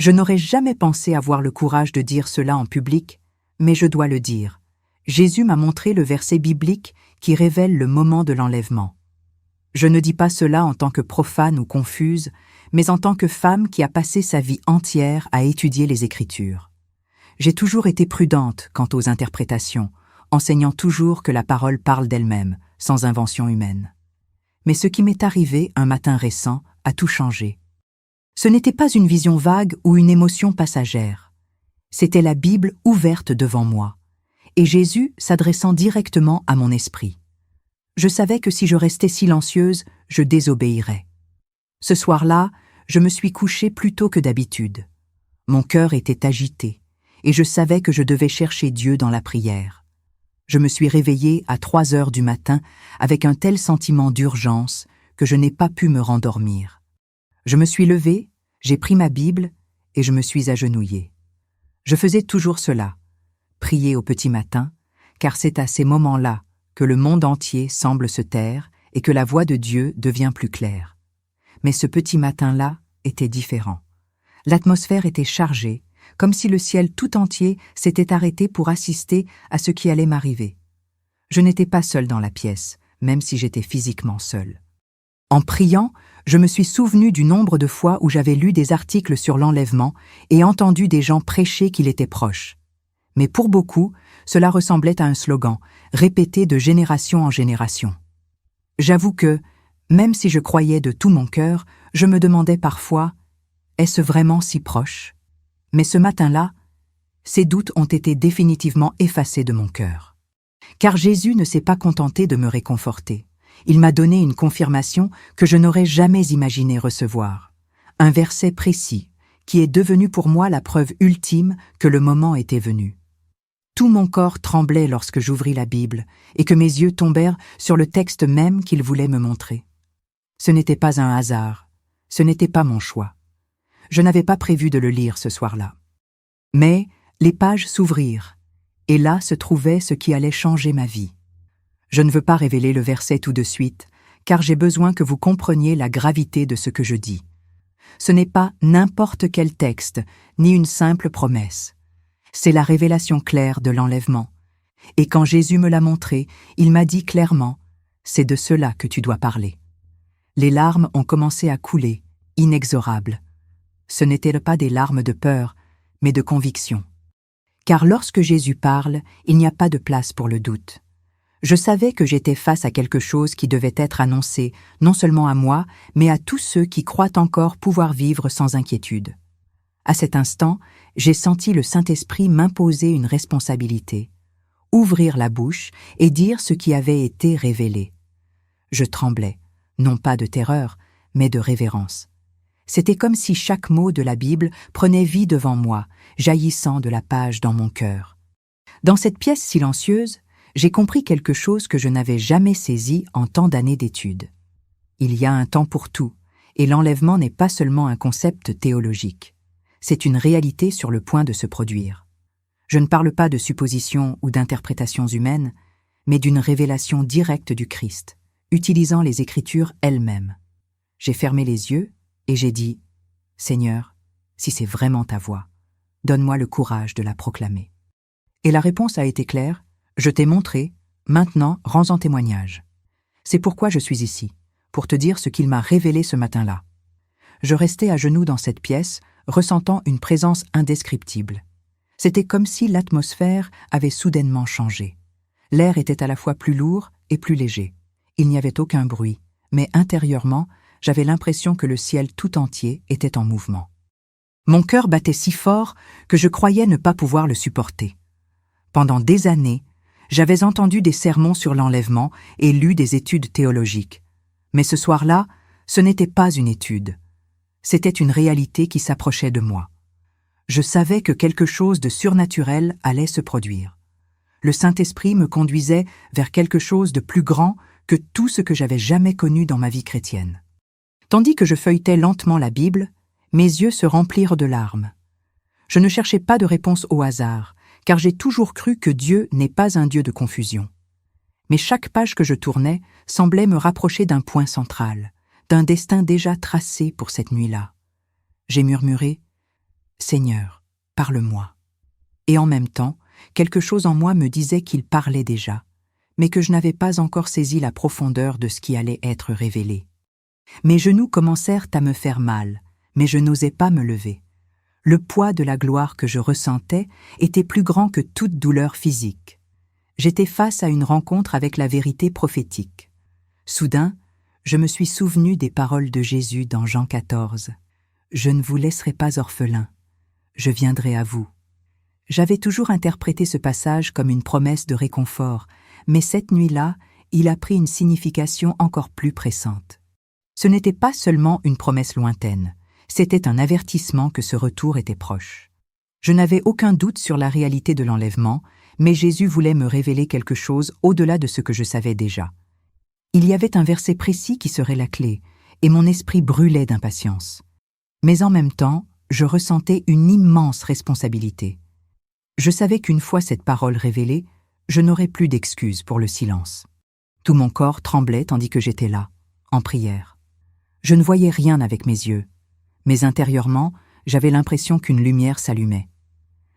Je n'aurais jamais pensé avoir le courage de dire cela en public, mais je dois le dire. Jésus m'a montré le verset biblique qui révèle le moment de l'enlèvement. Je ne dis pas cela en tant que profane ou confuse, mais en tant que femme qui a passé sa vie entière à étudier les Écritures. J'ai toujours été prudente quant aux interprétations, enseignant toujours que la parole parle d'elle-même, sans invention humaine. Mais ce qui m'est arrivé un matin récent a tout changé. Ce n'était pas une vision vague ou une émotion passagère. C'était la Bible ouverte devant moi, et Jésus s'adressant directement à mon esprit. Je savais que si je restais silencieuse, je désobéirais. Ce soir-là, je me suis couchée plus tôt que d'habitude. Mon cœur était agité, et je savais que je devais chercher Dieu dans la prière. Je me suis réveillée à 3 heures du matin avec un tel sentiment d'urgence que je n'ai pas pu me rendormir. Je me suis levée, j'ai pris ma Bible et je me suis agenouillée. Je faisais toujours cela, prier au petit matin, car c'est à ces moments-là que le monde entier semble se taire et que la voix de Dieu devient plus claire. Mais ce petit matin-là était différent. L'atmosphère était chargée, comme si le ciel tout entier s'était arrêté pour assister à ce qui allait m'arriver. Je n'étais pas seule dans la pièce, même si j'étais physiquement seule. En priant, je me suis souvenue du nombre de fois où j'avais lu des articles sur l'enlèvement et entendu des gens prêcher qu'il était proche. Mais pour beaucoup, cela ressemblait à un slogan, répété de génération en génération. J'avoue que, même si je croyais de tout mon cœur, je me demandais parfois, est-ce vraiment si proche? Mais ce matin-là, ces doutes ont été définitivement effacés de mon cœur. Car Jésus ne s'est pas contenté de me réconforter. Il m'a donné une confirmation que je n'aurais jamais imaginé recevoir. Un verset précis, qui est devenu pour moi la preuve ultime que le moment était venu. Tout mon corps tremblait lorsque j'ouvris la Bible et que mes yeux tombèrent sur le texte même qu'il voulait me montrer. Ce n'était pas un hasard, ce n'était pas mon choix. Je n'avais pas prévu de le lire ce soir-là. Mais les pages s'ouvrirent, et là se trouvait ce qui allait changer ma vie. Je ne veux pas révéler le verset tout de suite, car j'ai besoin que vous compreniez la gravité de ce que je dis. Ce n'est pas n'importe quel texte, ni une simple promesse. C'est la révélation claire de l'enlèvement. Et quand Jésus me l'a montré, il m'a dit clairement, « C'est de cela que tu dois parler. » Les larmes ont commencé à couler, inexorables. Ce n'étaient pas des larmes de peur, mais de conviction. Car lorsque Jésus parle, il n'y a pas de place pour le doute. Je savais que j'étais face à quelque chose qui devait être annoncé, non seulement à moi, mais à tous ceux qui croient encore pouvoir vivre sans inquiétude. À cet instant, j'ai senti le Saint-Esprit m'imposer une responsabilité, ouvrir la bouche et dire ce qui avait été révélé. Je tremblais, non pas de terreur, mais de révérence. C'était comme si chaque mot de la Bible prenait vie devant moi, jaillissant de la page dans mon cœur. Dans cette pièce silencieuse, j'ai compris quelque chose que je n'avais jamais saisi en tant d'années d'études. Il y a un temps pour tout, et l'enlèvement n'est pas seulement un concept théologique. C'est une réalité sur le point de se produire. Je ne parle pas de suppositions ou d'interprétations humaines, mais d'une révélation directe du Christ, utilisant les Écritures elles-mêmes. J'ai fermé les yeux et j'ai dit « Seigneur, si c'est vraiment ta voix, donne-moi le courage de la proclamer. » Et la réponse a été claire. Je t'ai montré, maintenant rends-en témoignage. C'est pourquoi je suis ici, pour te dire ce qu'il m'a révélé ce matin-là. Je restais à genoux dans cette pièce, ressentant une présence indescriptible. C'était comme si l'atmosphère avait soudainement changé. L'air était à la fois plus lourd et plus léger. Il n'y avait aucun bruit, mais intérieurement, j'avais l'impression que le ciel tout entier était en mouvement. Mon cœur battait si fort que je croyais ne pas pouvoir le supporter. Pendant des années, j'avais entendu des sermons sur l'enlèvement et lu des études théologiques. Mais ce soir-là, ce n'était pas une étude. C'était une réalité qui s'approchait de moi. Je savais que quelque chose de surnaturel allait se produire. Le Saint-Esprit me conduisait vers quelque chose de plus grand que tout ce que j'avais jamais connu dans ma vie chrétienne. Tandis que je feuilletais lentement la Bible, mes yeux se remplirent de larmes. Je ne cherchais pas de réponse au hasard, car j'ai toujours cru que Dieu n'est pas un Dieu de confusion. Mais chaque page que je tournais semblait me rapprocher d'un point central, d'un destin déjà tracé pour cette nuit-là. J'ai murmuré « Seigneur, parle-moi. Et en même temps, quelque chose en moi me disait qu'il parlait déjà, mais que je n'avais pas encore saisi la profondeur de ce qui allait être révélé. Mes genoux commencèrent à me faire mal, mais je n'osais pas me lever. Le poids de la gloire que je ressentais était plus grand que toute douleur physique. J'étais face à une rencontre avec la vérité prophétique. Soudain, je me suis souvenu des paroles de Jésus dans Jean 14. « Je ne vous laisserai pas orphelin, je viendrai à vous. » J'avais toujours interprété ce passage comme une promesse de réconfort, mais cette nuit-là, il a pris une signification encore plus pressante. Ce n'était pas seulement une promesse lointaine, c'était un avertissement que ce retour était proche. Je n'avais aucun doute sur la réalité de l'enlèvement, mais Jésus voulait me révéler quelque chose au-delà de ce que je savais déjà. Il y avait un verset précis qui serait la clé, et mon esprit brûlait d'impatience. Mais en même temps, je ressentais une immense responsabilité. Je savais qu'une fois cette parole révélée, je n'aurais plus d'excuses pour le silence. Tout mon corps tremblait tandis que j'étais là, en prière. Je ne voyais rien avec mes yeux, mais intérieurement, j'avais l'impression qu'une lumière s'allumait.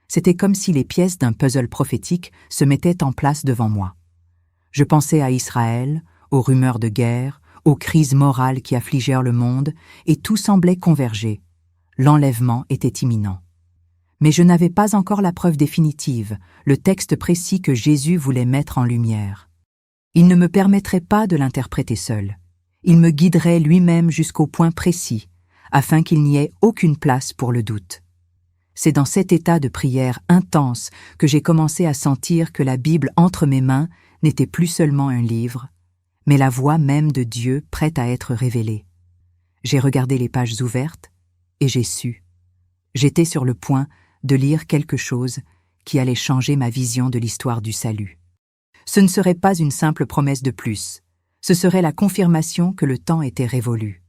C'était comme si les pièces d'un puzzle prophétique se mettaient en place devant moi. Je pensais à Israël, aux rumeurs de guerre, aux crises morales qui affligèrent le monde, et tout semblait converger. L'enlèvement était imminent. Mais je n'avais pas encore la preuve définitive, le texte précis que Jésus voulait mettre en lumière. Il ne me permettrait pas de l'interpréter seul. Il me guiderait lui-même jusqu'au point précis, afin qu'il n'y ait aucune place pour le doute. C'est dans cet état de prière intense que j'ai commencé à sentir que la Bible entre mes mains n'était plus seulement un livre, mais la voix même de Dieu prête à être révélée. J'ai regardé les pages ouvertes et j'ai su. J'étais sur le point de lire quelque chose qui allait changer ma vision de l'histoire du salut. Ce ne serait pas une simple promesse de plus, ce serait la confirmation que le temps était révolu.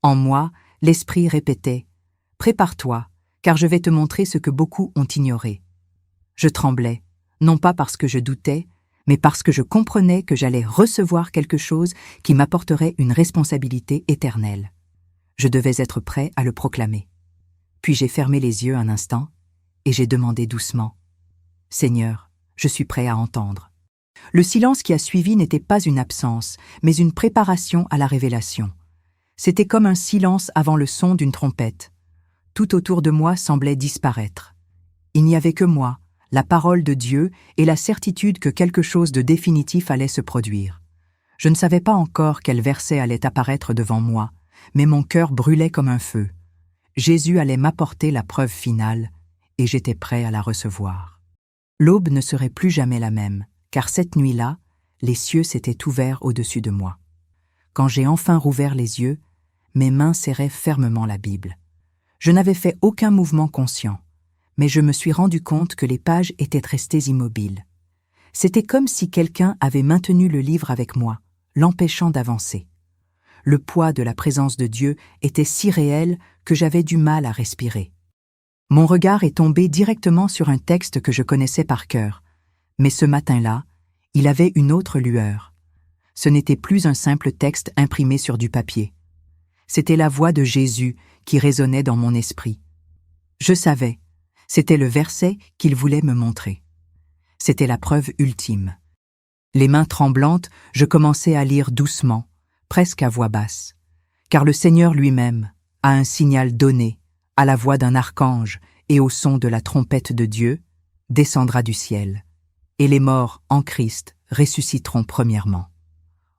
En moi, l'esprit répétait « Prépare-toi, car je vais te montrer ce que beaucoup ont ignoré. » Je tremblais, non pas parce que je doutais, mais parce que je comprenais que j'allais recevoir quelque chose qui m'apporterait une responsabilité éternelle. Je devais être prêt à le proclamer. Puis j'ai fermé les yeux un instant et j'ai demandé doucement « Seigneur, je suis prêt à entendre. » Le silence qui a suivi n'était pas une absence, mais une préparation à la révélation. C'était comme un silence avant le son d'une trompette. Tout autour de moi semblait disparaître. Il n'y avait que moi, la parole de Dieu et la certitude que quelque chose de définitif allait se produire. Je ne savais pas encore quel verset allait apparaître devant moi, mais mon cœur brûlait comme un feu. Jésus allait m'apporter la preuve finale, et j'étais prêt à la recevoir. L'aube ne serait plus jamais la même, car cette nuit-là, les cieux s'étaient ouverts au-dessus de moi. Quand j'ai enfin rouvert les yeux, mes mains serraient fermement la Bible. Je n'avais fait aucun mouvement conscient, mais je me suis rendu compte que les pages étaient restées immobiles. C'était comme si quelqu'un avait maintenu le livre avec moi, l'empêchant d'avancer. Le poids de la présence de Dieu était si réel que j'avais du mal à respirer. Mon regard est tombé directement sur un texte que je connaissais par cœur, mais ce matin-là, il avait une autre lueur. Ce n'était plus un simple texte imprimé sur du papier. C'était la voix de Jésus qui résonnait dans mon esprit. Je savais, c'était le verset qu'il voulait me montrer. C'était la preuve ultime. Les mains tremblantes, je commençais à lire doucement, presque à voix basse, car le Seigneur lui-même a un signal donné, à la voix d'un archange et au son de la trompette de Dieu, descendra du ciel, et les morts en Christ ressusciteront premièrement.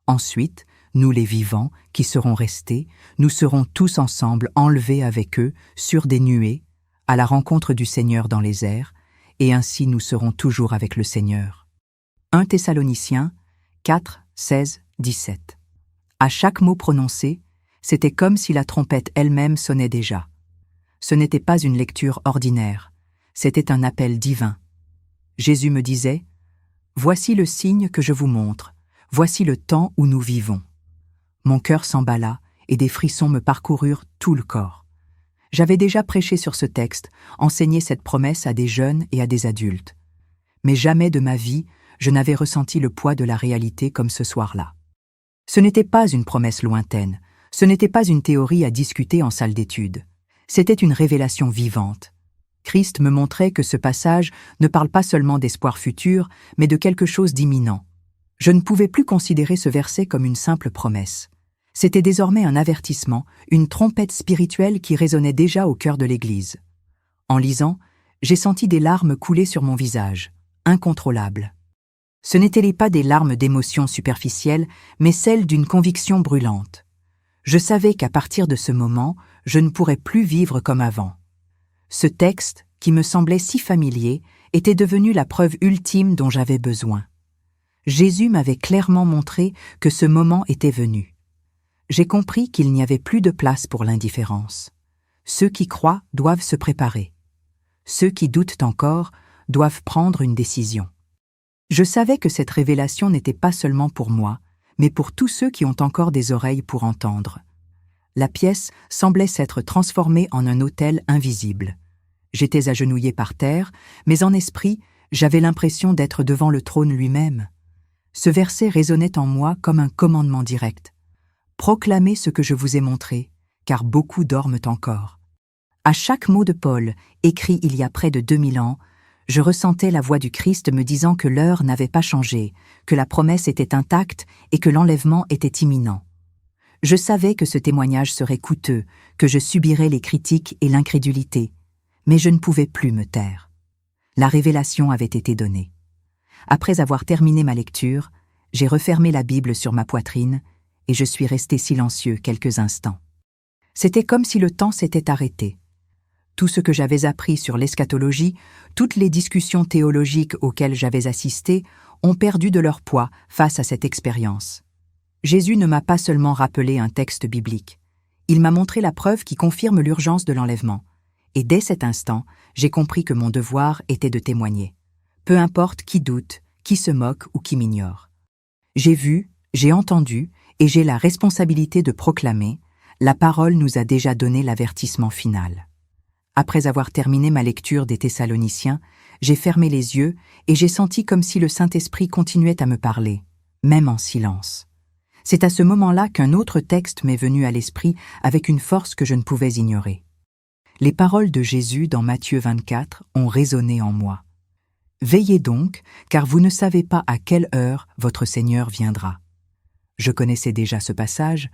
Ensuite, nous les vivants, qui serons restés, nous serons tous ensemble enlevés avec eux sur des nuées, à la rencontre du Seigneur dans les airs, et ainsi nous serons toujours avec le Seigneur. 1 Thessaloniciens 4, 16, 17. À chaque mot prononcé, c'était comme si la trompette elle-même sonnait déjà. Ce n'était pas une lecture ordinaire, c'était un appel divin. Jésus me disait « Voici le signe que je vous montre, voici le temps où nous vivons. » Mon cœur s'emballa et des frissons me parcoururent tout le corps. J'avais déjà prêché sur ce texte, enseigné cette promesse à des jeunes et à des adultes. Mais jamais de ma vie, je n'avais ressenti le poids de la réalité comme ce soir-là. Ce n'était pas une promesse lointaine, ce n'était pas une théorie à discuter en salle d'études. C'était une révélation vivante, Christ me montrait que ce passage ne parle pas seulement d'espoir futur, mais de quelque chose d'imminent. Je ne pouvais plus considérer ce verset comme une simple promesse. C'était désormais un avertissement, une trompette spirituelle qui résonnait déjà au cœur de l'Église. En lisant, j'ai senti des larmes couler sur mon visage, incontrôlables. Ce n'étaient pas des larmes d'émotion superficielle, mais celles d'une conviction brûlante. Je savais qu'à partir de ce moment, je ne pourrais plus vivre comme avant. Ce texte, qui me semblait si familier, était devenu la preuve ultime dont j'avais besoin. Jésus m'avait clairement montré que ce moment était venu. J'ai compris qu'il n'y avait plus de place pour l'indifférence. Ceux qui croient doivent se préparer. Ceux qui doutent encore doivent prendre une décision. Je savais que cette révélation n'était pas seulement pour moi, mais pour tous ceux qui ont encore des oreilles pour entendre. La pièce semblait s'être transformée en un autel invisible. J'étais agenouillé par terre, mais en esprit, j'avais l'impression d'être devant le trône lui-même. Ce verset résonnait en moi comme un commandement direct. Proclamez ce que je vous ai montré, car beaucoup dorment encore. À chaque mot de Paul, écrit il y a près de 2000 ans, je ressentais la voix du Christ me disant que l'heure n'avait pas changé, que la promesse était intacte et que l'enlèvement était imminent. Je savais que ce témoignage serait coûteux, que je subirais les critiques et l'incrédulité, mais je ne pouvais plus me taire. La révélation avait été donnée. Après avoir terminé ma lecture, j'ai refermé la Bible sur ma poitrine et je suis resté silencieux quelques instants. C'était comme si le temps s'était arrêté. Tout ce que j'avais appris sur l'eschatologie, toutes les discussions théologiques auxquelles j'avais assisté, ont perdu de leur poids face à cette expérience. Jésus ne m'a pas seulement rappelé un texte biblique. Il m'a montré la preuve qui confirme l'urgence de l'enlèvement. Et dès cet instant, j'ai compris que mon devoir était de témoigner. Peu importe qui doute, qui se moque ou qui m'ignore. J'ai vu, j'ai entendu, et j'ai la responsabilité de proclamer, la parole nous a déjà donné l'avertissement final. Après avoir terminé ma lecture des Thessaloniciens, j'ai fermé les yeux et j'ai senti comme si le Saint-Esprit continuait à me parler, même en silence. C'est à ce moment-là qu'un autre texte m'est venu à l'esprit avec une force que je ne pouvais ignorer. Les paroles de Jésus dans Matthieu 24 ont résonné en moi. « Veillez donc, car vous ne savez pas à quelle heure votre Seigneur viendra. » Je connaissais déjà ce passage.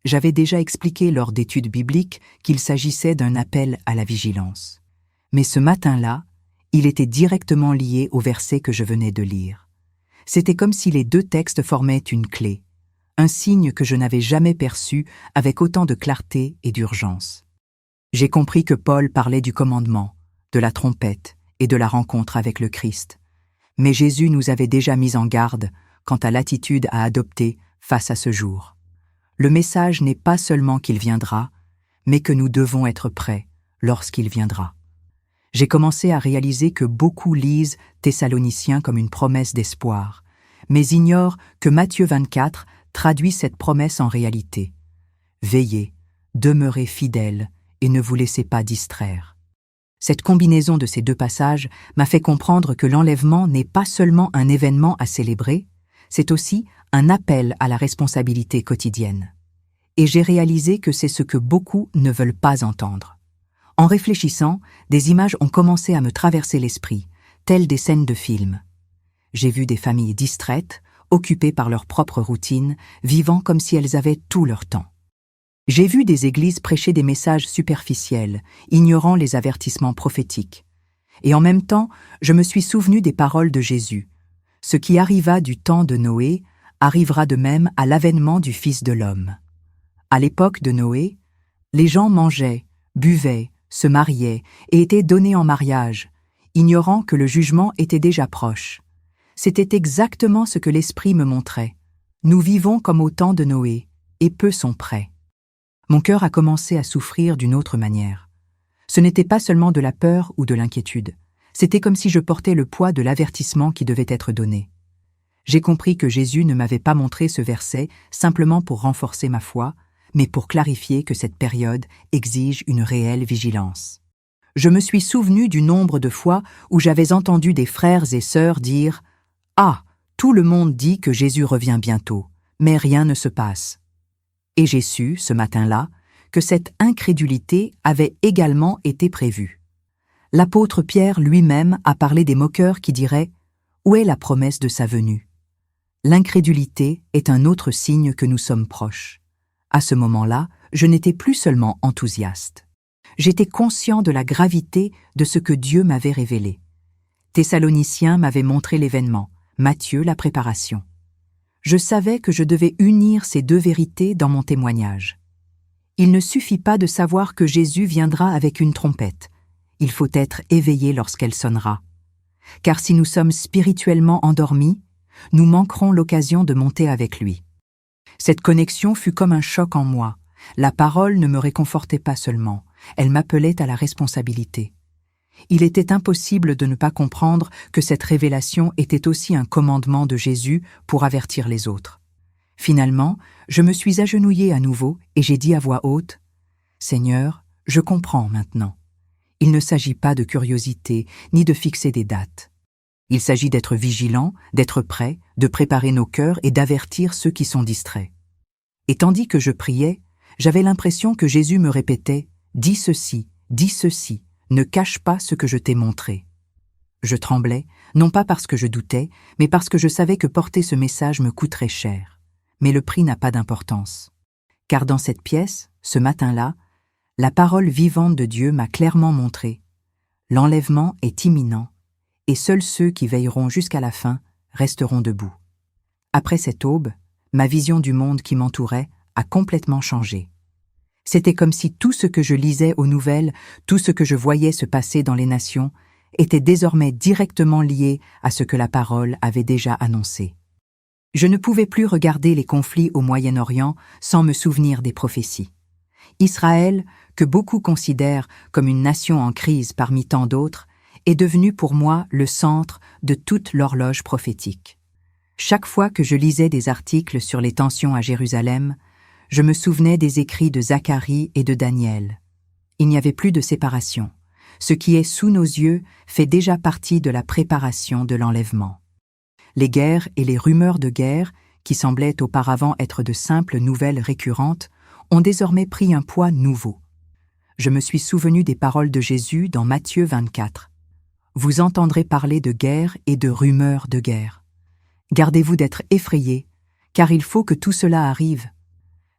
J'avais déjà expliqué lors d'études bibliques qu'il s'agissait d'un appel à la vigilance. Mais ce matin-là, il était directement lié au verset que je venais de lire. C'était comme si les deux textes formaient une clé, un signe que je n'avais jamais perçu avec autant de clarté et d'urgence. J'ai compris que Paul parlait du commandement, de la trompette et de la rencontre avec le Christ. Mais Jésus nous avait déjà mis en garde quant à l'attitude à adopter face à ce jour. Le message n'est pas seulement qu'il viendra, mais que nous devons être prêts lorsqu'il viendra. J'ai commencé à réaliser que beaucoup lisent Thessaloniciens comme une promesse d'espoir, mais ignorent que Matthieu 24 traduit cette promesse en réalité. Veillez, demeurez fidèles et ne vous laissez pas distraire. Cette combinaison de ces deux passages m'a fait comprendre que l'enlèvement n'est pas seulement un événement à célébrer, c'est aussi un appel à la responsabilité quotidienne. Et j'ai réalisé que c'est ce que beaucoup ne veulent pas entendre. En réfléchissant, des images ont commencé à me traverser l'esprit, telles des scènes de films. J'ai vu des familles distraites, occupées par leur propre routine, vivant comme si elles avaient tout leur temps. J'ai vu des églises prêcher des messages superficiels, ignorant les avertissements prophétiques. Et en même temps, je me suis souvenu des paroles de Jésus. Ce qui arriva du temps de Noé arrivera de même à l'avènement du Fils de l'homme. À l'époque de Noé, les gens mangeaient, buvaient, se mariaient et étaient donnés en mariage, ignorant que le jugement était déjà proche. C'était exactement ce que l'Esprit me montrait. Nous vivons comme au temps de Noé, et peu sont prêts. Mon cœur a commencé à souffrir d'une autre manière. Ce n'était pas seulement de la peur ou de l'inquiétude. C'était comme si je portais le poids de l'avertissement qui devait être donné. J'ai compris que Jésus ne m'avait pas montré ce verset simplement pour renforcer ma foi, mais pour clarifier que cette période exige une réelle vigilance. Je me suis souvenu du nombre de fois où j'avais entendu des frères et sœurs dire « Ah, tout le monde dit que Jésus revient bientôt, mais rien ne se passe. » Et j'ai su, ce matin-là, que cette incrédulité avait également été prévue. L'apôtre Pierre lui-même a parlé des moqueurs qui diraient « Où est la promesse de sa venue ?» L'incrédulité est un autre signe que nous sommes proches. À ce moment-là, je n'étais plus seulement enthousiaste. J'étais conscient de la gravité de ce que Dieu m'avait révélé. Thessaloniciens m'avaient montré l'événement, Matthieu la préparation. Je savais que je devais unir ces deux vérités dans mon témoignage. Il ne suffit pas de savoir que Jésus viendra avec une trompette. Il faut être éveillé lorsqu'elle sonnera. Car si nous sommes spirituellement endormis, nous manquerons l'occasion de monter avec lui. Cette connexion fut comme un choc en moi. La parole ne me réconfortait pas seulement, elle m'appelait à la responsabilité. Il était impossible de ne pas comprendre que cette révélation était aussi un commandement de Jésus pour avertir les autres. Finalement, je me suis agenouillé à nouveau et j'ai dit à voix haute « Seigneur, je comprends maintenant. Il ne s'agit pas de curiosité ni de fixer des dates. Il s'agit d'être vigilant, d'être prêt, de préparer nos cœurs et d'avertir ceux qui sont distraits. » Et tandis que je priais, j'avais l'impression que Jésus me répétait « Dis ceci, ne cache pas ce que je t'ai montré. » Je tremblais, non pas parce que je doutais, mais parce que je savais que porter ce message me coûterait cher. Mais le prix n'a pas d'importance. Car dans cette pièce, ce matin-là, la parole vivante de Dieu m'a clairement montré « L'enlèvement est imminent, et seuls ceux qui veilleront jusqu'à la fin resteront debout. » Après cette aube, ma vision du monde qui m'entourait a complètement changé. C'était comme si tout ce que je lisais aux nouvelles, tout ce que je voyais se passer dans les nations, était désormais directement lié à ce que la parole avait déjà annoncé. Je ne pouvais plus regarder les conflits au Moyen-Orient sans me souvenir des prophéties. Israël, que beaucoup considèrent comme une nation en crise parmi tant d'autres, est devenu pour moi le centre de toute l'horloge prophétique. Chaque fois que je lisais des articles sur les tensions à Jérusalem, je me souvenais des écrits de Zacharie et de Daniel. Il n'y avait plus de séparation. Ce qui est sous nos yeux fait déjà partie de la préparation de l'enlèvement. Les guerres et les rumeurs de guerre, qui semblaient auparavant être de simples nouvelles récurrentes, ont désormais pris un poids nouveau. Je me suis souvenu des paroles de Jésus dans Matthieu 24. « Vous entendrez parler de guerre et de rumeurs de guerre. Gardez-vous d'être effrayés, car il faut que tout cela arrive.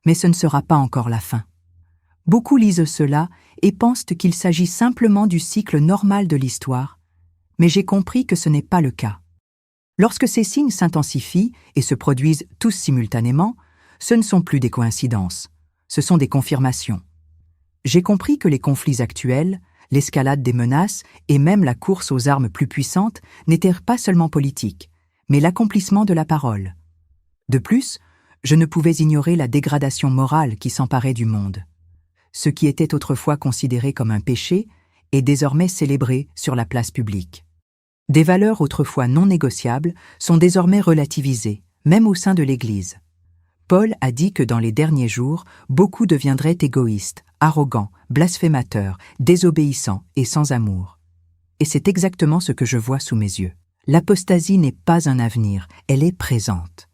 Mais ce ne sera pas encore la fin. » Beaucoup lisent cela et pensent qu'il s'agit simplement du cycle normal de l'histoire, mais j'ai compris que ce n'est pas le cas. Lorsque ces signes s'intensifient et se produisent tous simultanément, ce ne sont plus des coïncidences, ce sont des confirmations. J'ai compris que les conflits actuels, l'escalade des menaces et même la course aux armes plus puissantes n'étaient pas seulement politiques, mais l'accomplissement de la parole. De plus, je ne pouvais ignorer la dégradation morale qui s'emparait du monde. Ce qui était autrefois considéré comme un péché est désormais célébré sur la place publique. Des valeurs autrefois non négociables sont désormais relativisées, même au sein de l'Église. Paul a dit que dans les derniers jours, beaucoup deviendraient égoïstes, arrogants, blasphémateurs, désobéissants et sans amour. Et c'est exactement ce que je vois sous mes yeux. L'apostasie n'est pas un avenir, elle est présente.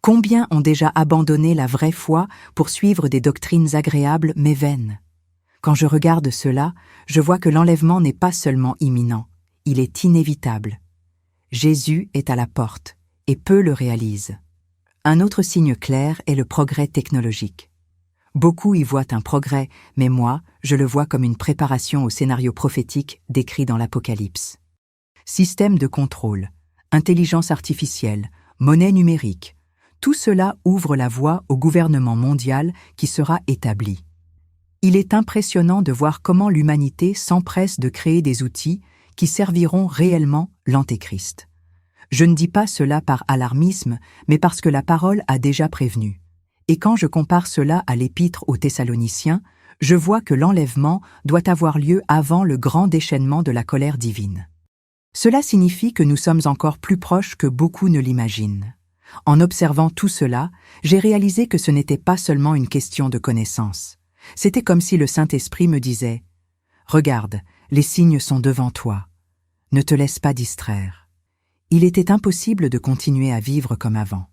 Combien ont déjà abandonné la vraie foi pour suivre des doctrines agréables mais vaines? Quand je regarde cela, je vois que l'enlèvement n'est pas seulement imminent, il est inévitable. Jésus est à la porte, et peu le réalisent. Un autre signe clair est le progrès technologique. Beaucoup y voient un progrès, mais moi, je le vois comme une préparation au scénario prophétique décrit dans l'Apocalypse. Système de contrôle, intelligence artificielle, monnaie numérique, tout cela ouvre la voie au gouvernement mondial qui sera établi. Il est impressionnant de voir comment l'humanité s'empresse de créer des outils qui serviront réellement l'Antéchrist. Je ne dis pas cela par alarmisme, mais parce que la parole a déjà prévenu. Et quand je compare cela à l'épître aux Thessaloniciens, je vois que l'enlèvement doit avoir lieu avant le grand déchaînement de la colère divine. Cela signifie que nous sommes encore plus proches que beaucoup ne l'imaginent. En observant tout cela, j'ai réalisé que ce n'était pas seulement une question de connaissance. C'était comme si le Saint-Esprit me disait « Regarde, les signes sont devant toi. Ne te laisse pas distraire. » Il était impossible de continuer à vivre comme avant.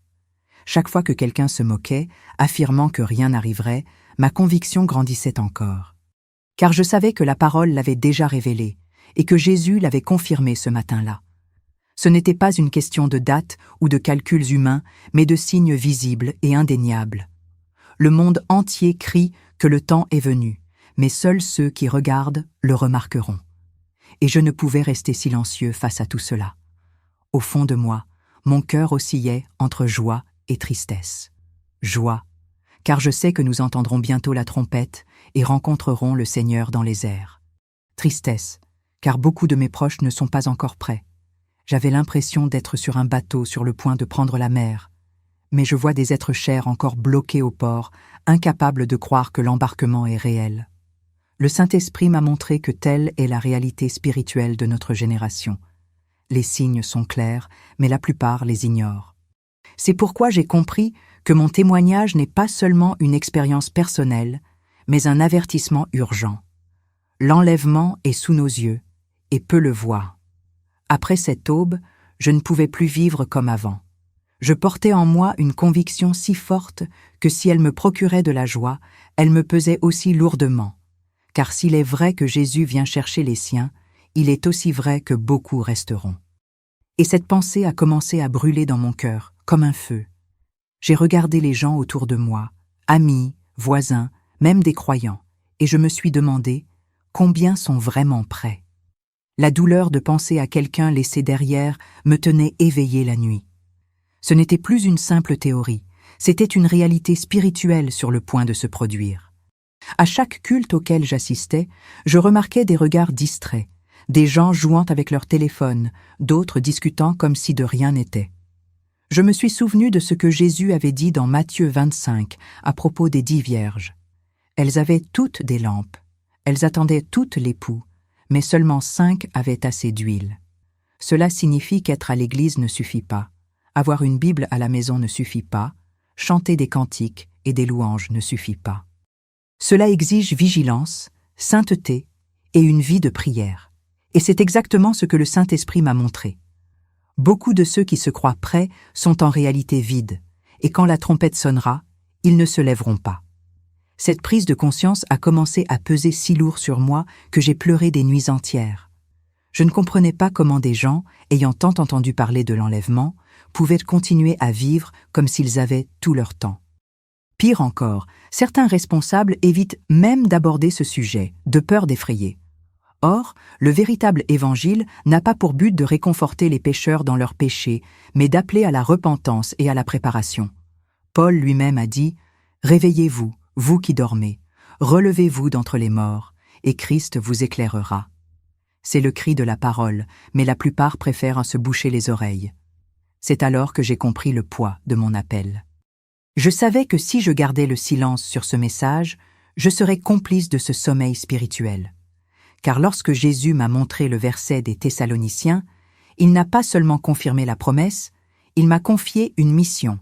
Chaque fois que quelqu'un se moquait, affirmant que rien n'arriverait, ma conviction grandissait encore. Car je savais que la parole l'avait déjà révélé, et que Jésus l'avait confirmé ce matin-là. Ce n'était pas une question de date ou de calculs humains, mais de signes visibles et indéniables. Le monde entier crie que le temps est venu, mais seuls ceux qui regardent le remarqueront. Et je ne pouvais rester silencieux face à tout cela. Au fond de moi, mon cœur oscillait entre joie et tristesse. Joie, car je sais que nous entendrons bientôt la trompette et rencontrerons le Seigneur dans les airs. Tristesse, car beaucoup de mes proches ne sont pas encore prêts. J'avais l'impression d'être sur un bateau sur le point de prendre la mer, mais je vois des êtres chers encore bloqués au port, incapables de croire que l'embarquement est réel. Le Saint-Esprit m'a montré que telle est la réalité spirituelle de notre génération. Les signes sont clairs, mais la plupart les ignorent. C'est pourquoi j'ai compris que mon témoignage n'est pas seulement une expérience personnelle, mais un avertissement urgent. L'enlèvement est sous nos yeux, et peu le voient. Après cette aube, je ne pouvais plus vivre comme avant. Je portais en moi une conviction si forte que si elle me procurait de la joie, elle me pesait aussi lourdement. Car s'il est vrai que Jésus vient chercher les siens, il est aussi vrai que beaucoup resteront. Et cette pensée a commencé à brûler dans mon cœur, comme un feu. J'ai regardé les gens autour de moi, amis, voisins, même des croyants, et je me suis demandé combien sont vraiment prêts. La douleur de penser à quelqu'un laissé derrière me tenait éveillé la nuit. Ce n'était plus une simple théorie, c'était une réalité spirituelle sur le point de se produire. À chaque culte auquel j'assistais, je remarquais des regards distraits, des gens jouant avec leur téléphone, d'autres discutant comme si de rien n'était. Je me suis souvenu de ce que Jésus avait dit dans Matthieu 25 à propos des 10 vierges. Elles avaient toutes des lampes, elles attendaient toutes l'époux, mais seulement 5 avaient assez d'huile. Cela signifie qu'être à l'église ne suffit pas, avoir une Bible à la maison ne suffit pas, chanter des cantiques et des louanges ne suffit pas. Cela exige vigilance, sainteté et une vie de prière. Et c'est exactement ce que le Saint-Esprit m'a montré. Beaucoup de ceux qui se croient prêts sont en réalité vides, et quand la trompette sonnera, ils ne se lèveront pas. Cette prise de conscience a commencé à peser si lourd sur moi que j'ai pleuré des nuits entières. Je ne comprenais pas comment des gens, ayant tant entendu parler de l'enlèvement, pouvaient continuer à vivre comme s'ils avaient tout leur temps. Pire encore, certains responsables évitent même d'aborder ce sujet, de peur d'effrayer. Or, le véritable évangile n'a pas pour but de réconforter les pécheurs dans leurs péchés, mais d'appeler à la repentance et à la préparation. Paul lui-même a dit « Réveillez-vous, vous qui dormez, relevez-vous d'entre les morts, et Christ vous éclairera. » C'est le cri de la parole, mais la plupart préfèrent se boucher les oreilles. C'est alors que j'ai compris le poids de mon appel. Je savais que si je gardais le silence sur ce message, je serais complice de ce sommeil spirituel. Car lorsque Jésus m'a montré le verset des Thessaloniciens, il n'a pas seulement confirmé la promesse, il m'a confié une mission,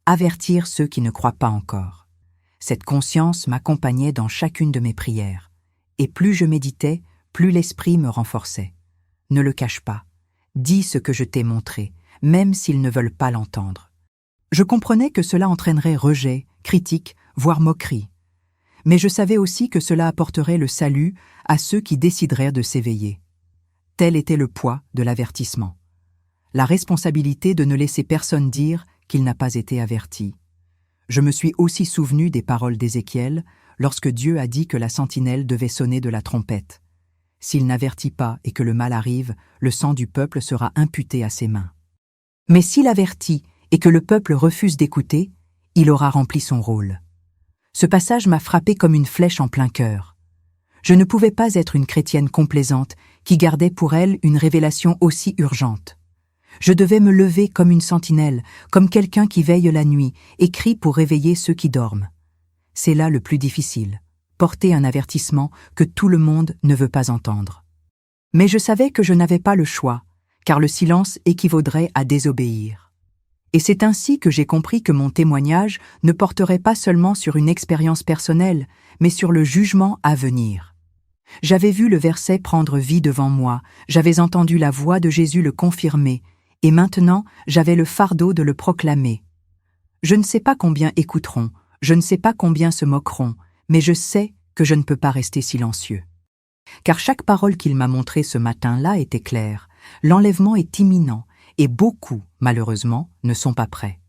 avertir ceux qui ne croient pas encore. Cette conscience m'accompagnait dans chacune de mes prières, et plus je méditais, plus l'esprit me renforçait. Ne le cache pas, dis ce que je t'ai montré, même s'ils ne veulent pas l'entendre. Je comprenais que cela entraînerait rejet, critique, voire moquerie. Mais je savais aussi que cela apporterait le salut à ceux qui décideraient de s'éveiller. Tel était le poids de l'avertissement. La responsabilité de ne laisser personne dire qu'il n'a pas été averti. Je me suis aussi souvenu des paroles d'Ézéchiel lorsque Dieu a dit que la sentinelle devait sonner de la trompette. S'il n'avertit pas et que le mal arrive, le sang du peuple sera imputé à ses mains. Mais s'il avertit et que le peuple refuse d'écouter, il aura rempli son rôle. Ce passage m'a frappé comme une flèche en plein cœur. Je ne pouvais pas être une chrétienne complaisante qui gardait pour elle une révélation aussi urgente. Je devais me lever comme une sentinelle, comme quelqu'un qui veille la nuit et crie pour réveiller ceux qui dorment. C'est là le plus difficile, porter un avertissement que tout le monde ne veut pas entendre. Mais je savais que je n'avais pas le choix, car le silence équivaudrait à désobéir. Et c'est ainsi que j'ai compris que mon témoignage ne porterait pas seulement sur une expérience personnelle, mais sur le jugement à venir. J'avais vu le verset prendre vie devant moi, j'avais entendu la voix de Jésus le confirmer, et maintenant j'avais le fardeau de le proclamer. Je ne sais pas combien écouteront, je ne sais pas combien se moqueront, mais je sais que je ne peux pas rester silencieux. Car chaque parole qu'il m'a montrée ce matin-là était claire. L'enlèvement est imminent, et beaucoup, malheureusement, ne sont pas prêts.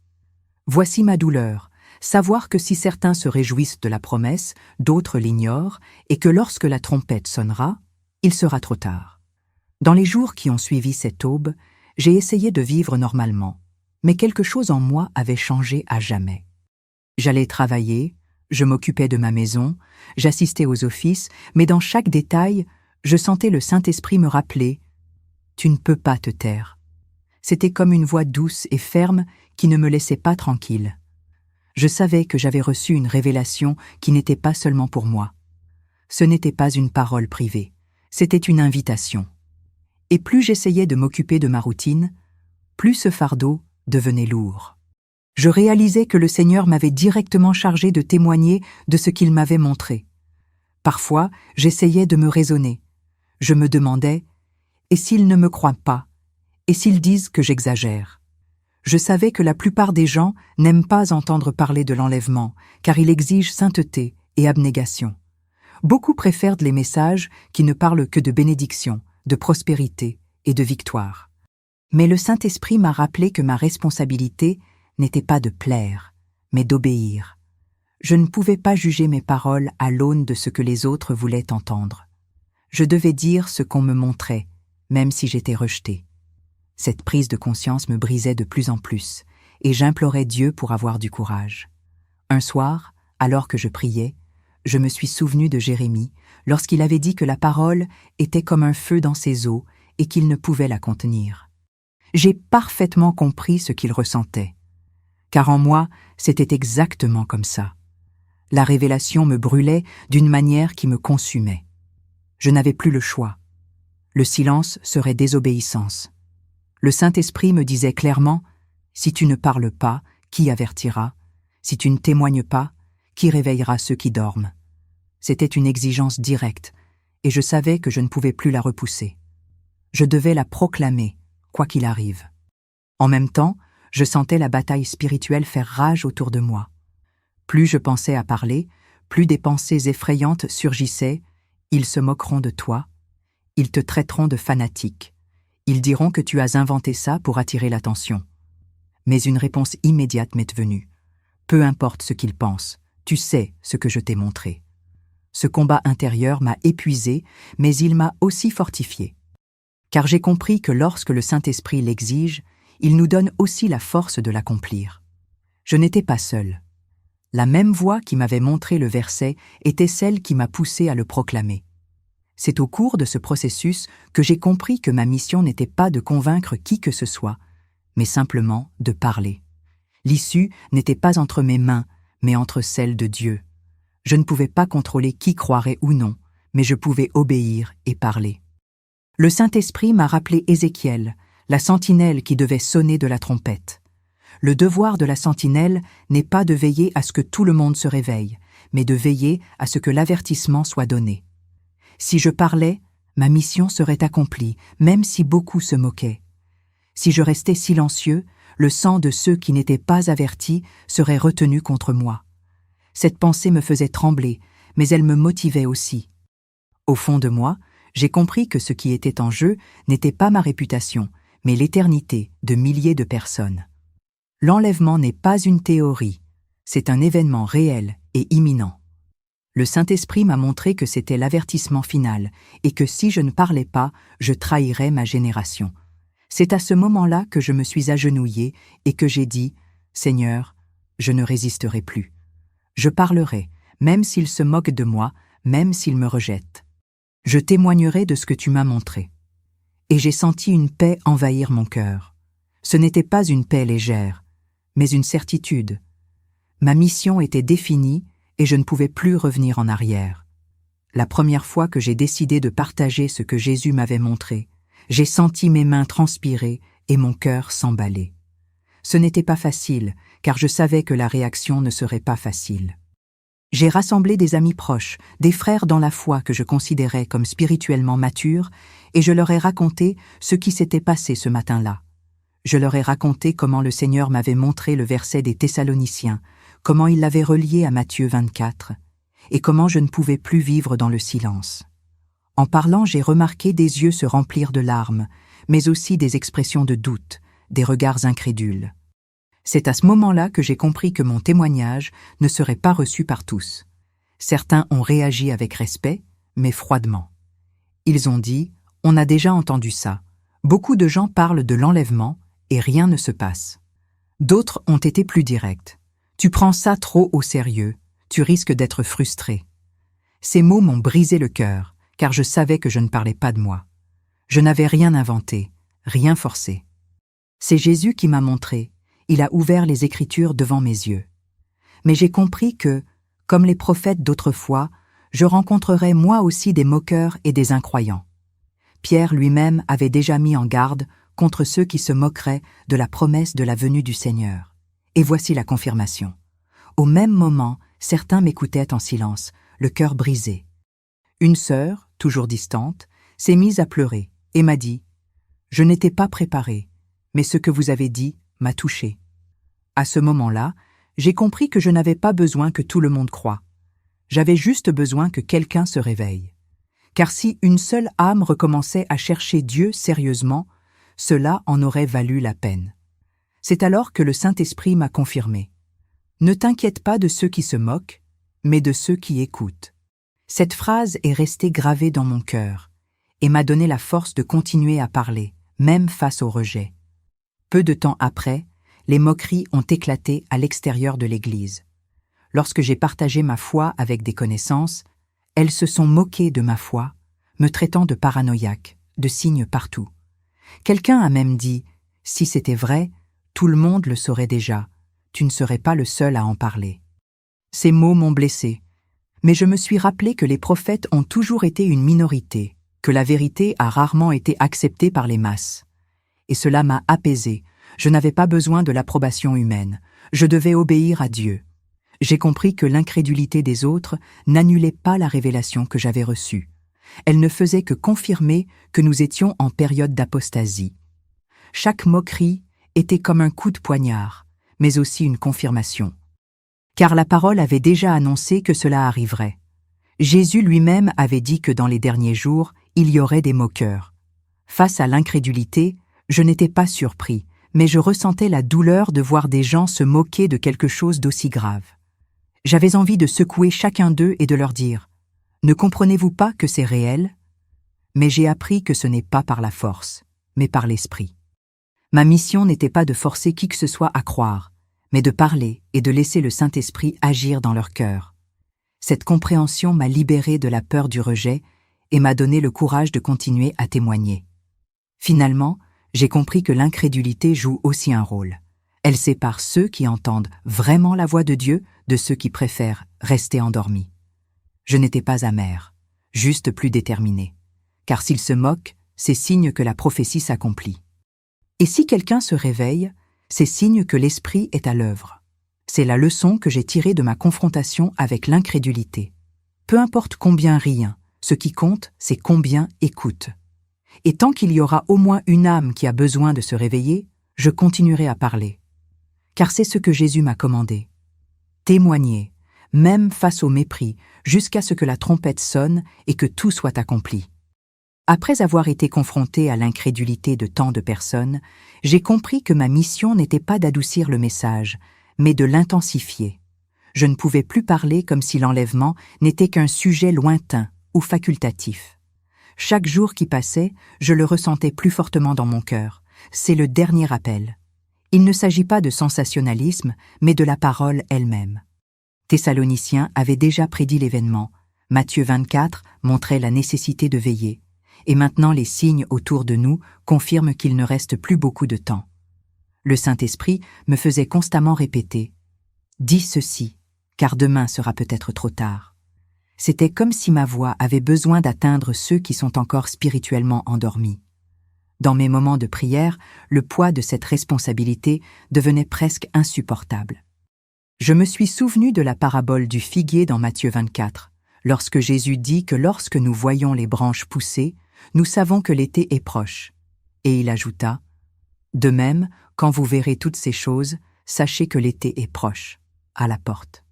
Voici ma douleur, savoir que si certains se réjouissent de la promesse, d'autres l'ignorent, et que lorsque la trompette sonnera, il sera trop tard. Dans les jours qui ont suivi cette aube, j'ai essayé de vivre normalement, mais quelque chose en moi avait changé à jamais. J'allais travailler, je m'occupais de ma maison, j'assistais aux offices, mais dans chaque détail, je sentais le Saint-Esprit me rappeler « Tu ne peux pas te taire ». C'était comme une voix douce et ferme qui ne me laissait pas tranquille. Je savais que j'avais reçu une révélation qui n'était pas seulement pour moi. Ce n'était pas une parole privée, c'était une invitation. Et plus j'essayais de m'occuper de ma routine, plus ce fardeau devenait lourd. Je réalisais que le Seigneur m'avait directement chargé de témoigner de ce qu'il m'avait montré. Parfois, j'essayais de me raisonner. Je me demandais « Et s'ils ne me croient pas ? Et s'ils disent que j'exagère ?» Je savais que la plupart des gens n'aiment pas entendre parler de l'enlèvement, car il exige sainteté et abnégation. Beaucoup préfèrent les messages qui ne parlent que de bénédiction, de prospérité et de victoire. Mais le Saint-Esprit m'a rappelé que ma responsabilité n'était pas de plaire, mais d'obéir. Je ne pouvais pas juger mes paroles à l'aune de ce que les autres voulaient entendre. Je devais dire ce qu'on me montrait, même si j'étais rejetée. Cette prise de conscience me brisait de plus en plus, et j'implorais Dieu pour avoir du courage. Un soir, alors que je priais, je me suis souvenu de Jérémie, lorsqu'il avait dit que la parole était comme un feu dans ses os et qu'il ne pouvait la contenir. J'ai parfaitement compris ce qu'il ressentait, car en moi, c'était exactement comme ça. La révélation me brûlait d'une manière qui me consumait. Je n'avais plus le choix. Le silence serait désobéissance. Le Saint-Esprit me disait clairement « Si tu ne parles pas, qui avertira ? Si tu ne témoignes pas, qui réveillera ceux qui dorment ?» C'était une exigence directe, et je savais que je ne pouvais plus la repousser. Je devais la proclamer, quoi qu'il arrive. En même temps, je sentais la bataille spirituelle faire rage autour de moi. Plus je pensais à parler, plus des pensées effrayantes surgissaient. Ils se moqueront de toi, ils te traiteront de fanatique, ils diront que tu as inventé ça pour attirer l'attention. Mais une réponse immédiate m'est venue. Peu importe ce qu'ils pensent, tu sais ce que je t'ai montré. Ce combat intérieur m'a épuisé, mais il m'a aussi fortifié. Car j'ai compris que lorsque le Saint-Esprit l'exige, il nous donne aussi la force de l'accomplir. Je n'étais pas seule. La même voix qui m'avait montré le verset était celle qui m'a poussé à le proclamer. C'est au cours de ce processus que j'ai compris que ma mission n'était pas de convaincre qui que ce soit, mais simplement de parler. L'issue n'était pas entre mes mains, mais entre celles de Dieu. Je ne pouvais pas contrôler qui croirait ou non, mais je pouvais obéir et parler. Le Saint-Esprit m'a rappelé Ézéchiel, la sentinelle qui devait sonner de la trompette. Le devoir de la sentinelle n'est pas de veiller à ce que tout le monde se réveille, mais de veiller à ce que l'avertissement soit donné. Si je parlais, ma mission serait accomplie, même si beaucoup se moquaient. Si je restais silencieux, le sang de ceux qui n'étaient pas avertis serait retenu contre moi. Cette pensée me faisait trembler, mais elle me motivait aussi. Au fond de moi, j'ai compris que ce qui était en jeu n'était pas ma réputation, mais l'éternité de milliers de personnes. L'enlèvement n'est pas une théorie, c'est un événement réel et imminent. Le Saint-Esprit m'a montré que c'était l'avertissement final et que si je ne parlais pas, je trahirais ma génération. C'est à ce moment-là que je me suis agenouillée et que j'ai dit « Seigneur, je ne résisterai plus. Je parlerai, même s'ils se moquent de moi, même s'ils me rejettent. Je témoignerai de ce que tu m'as montré. » Et j'ai senti une paix envahir mon cœur. Ce n'était pas une paix légère, mais une certitude. Ma mission était définie et je ne pouvais plus revenir en arrière. La première fois que j'ai décidé de partager ce que Jésus m'avait montré, j'ai senti mes mains transpirer et mon cœur s'emballer. Ce n'était pas facile, car je savais que la réaction ne serait pas facile. J'ai rassemblé des amis proches, des frères dans la foi que je considérais comme spirituellement matures, et je leur ai raconté ce qui s'était passé ce matin-là. Je leur ai raconté comment le Seigneur m'avait montré le verset des Thessaloniciens, comment il l'avait relié à Matthieu 24, et comment je ne pouvais plus vivre dans le silence. En parlant, j'ai remarqué des yeux se remplir de larmes, mais aussi des expressions de doute, des regards incrédules. C'est à ce moment-là que j'ai compris que mon témoignage ne serait pas reçu par tous. Certains ont réagi avec respect, mais froidement. Ils ont dit « On a déjà entendu ça. Beaucoup de gens parlent de l'enlèvement et rien ne se passe. » D'autres ont été plus directs. « Tu prends ça trop au sérieux, tu risques d'être frustré. » Ces mots m'ont brisé le cœur, car je savais que je ne parlais pas de moi. Je n'avais rien inventé, rien forcé. C'est Jésus qui m'a montré, il a ouvert les Écritures devant mes yeux. Mais j'ai compris que, comme les prophètes d'autrefois, je rencontrerais moi aussi des moqueurs et des incroyants. Pierre lui-même avait déjà mis en garde contre ceux qui se moqueraient de la promesse de la venue du Seigneur. Et voici la confirmation. Au même moment, certains m'écoutaient en silence, le cœur brisé. Une sœur, toujours distante, s'est mise à pleurer et m'a dit « Je n'étais pas préparée, mais ce que vous avez dit m'a touchée. » À ce moment-là, j'ai compris que je n'avais pas besoin que tout le monde croie. J'avais juste besoin que quelqu'un se réveille. Car si une seule âme recommençait à chercher Dieu sérieusement, cela en aurait valu la peine. C'est alors que le Saint-Esprit m'a confirmé. Ne t'inquiète pas de ceux qui se moquent, mais de ceux qui écoutent. Cette phrase est restée gravée dans mon cœur et m'a donné la force de continuer à parler, même face au rejet. Peu de temps après, les moqueries ont éclaté à l'extérieur de l'Église. Lorsque j'ai partagé ma foi avec des connaissances, elles se sont moquées de ma foi, me traitant de paranoïaque, de signes partout. Quelqu'un a même dit « Si c'était vrai, tout le monde le saurait déjà, tu ne serais pas le seul à en parler. » Ces mots m'ont blessé, mais je me suis rappelé que les prophètes ont toujours été une minorité, que la vérité a rarement été acceptée par les masses. Et cela m'a apaisé, je n'avais pas besoin de l'approbation humaine, je devais obéir à Dieu. J'ai compris que l'incrédulité des autres n'annulait pas la révélation que j'avais reçue. Elle ne faisait que confirmer que nous étions en période d'apostasie. Chaque moquerie était comme un coup de poignard, mais aussi une confirmation. Car la parole avait déjà annoncé que cela arriverait. Jésus lui-même avait dit que dans les derniers jours, il y aurait des moqueurs. Face à l'incrédulité, je n'étais pas surpris, mais je ressentais la douleur de voir des gens se moquer de quelque chose d'aussi grave. J'avais envie de secouer chacun d'eux et de leur dire « Ne comprenez-vous pas que c'est réel ?» Mais j'ai appris que ce n'est pas par la force, mais par l'esprit. Ma mission n'était pas de forcer qui que ce soit à croire, mais de parler et de laisser le Saint-Esprit agir dans leur cœur. Cette compréhension m'a libéré de la peur du rejet et m'a donné le courage de continuer à témoigner. Finalement, j'ai compris que l'incrédulité joue aussi un rôle. Elle sépare ceux qui entendent vraiment la voix de Dieu de ceux qui préfèrent rester endormis. Je n'étais pas amer, juste plus déterminé. Car s'ils se moquent, c'est signe que la prophétie s'accomplit. Et si quelqu'un se réveille, c'est signe que l'Esprit est à l'œuvre. C'est la leçon que j'ai tirée de ma confrontation avec l'incrédulité. Peu importe combien rient, ce qui compte, c'est combien écoutent. Et tant qu'il y aura au moins une âme qui a besoin de se réveiller, je continuerai à parler. Car c'est ce que Jésus m'a commandé. Témoigner, même face au mépris, jusqu'à ce que la trompette sonne et que tout soit accompli. Après avoir été confronté à l'incrédulité de tant de personnes, j'ai compris que ma mission n'était pas d'adoucir le message, mais de l'intensifier. Je ne pouvais plus parler comme si l'enlèvement n'était qu'un sujet lointain ou facultatif. Chaque jour qui passait, je le ressentais plus fortement dans mon cœur. C'est le dernier appel. Il ne s'agit pas de sensationnalisme, mais de la parole elle-même. Thessaloniciens avaient déjà prédit l'événement. Matthieu 24 montrait la nécessité de veiller. Et maintenant les signes autour de nous confirment qu'il ne reste plus beaucoup de temps. Le Saint-Esprit me faisait constamment répéter « Dis ceci, car demain sera peut-être trop tard. » C'était comme si ma voix avait besoin d'atteindre ceux qui sont encore spirituellement endormis. Dans mes moments de prière, le poids de cette responsabilité devenait presque insupportable. Je me suis souvenu de la parabole du figuier dans Matthieu 24, lorsque Jésus dit que lorsque nous voyons les branches pousser, nous savons que l'été est proche. Et il ajouta « De même, quand vous verrez toutes ces choses, sachez que l'été est proche, à la porte. »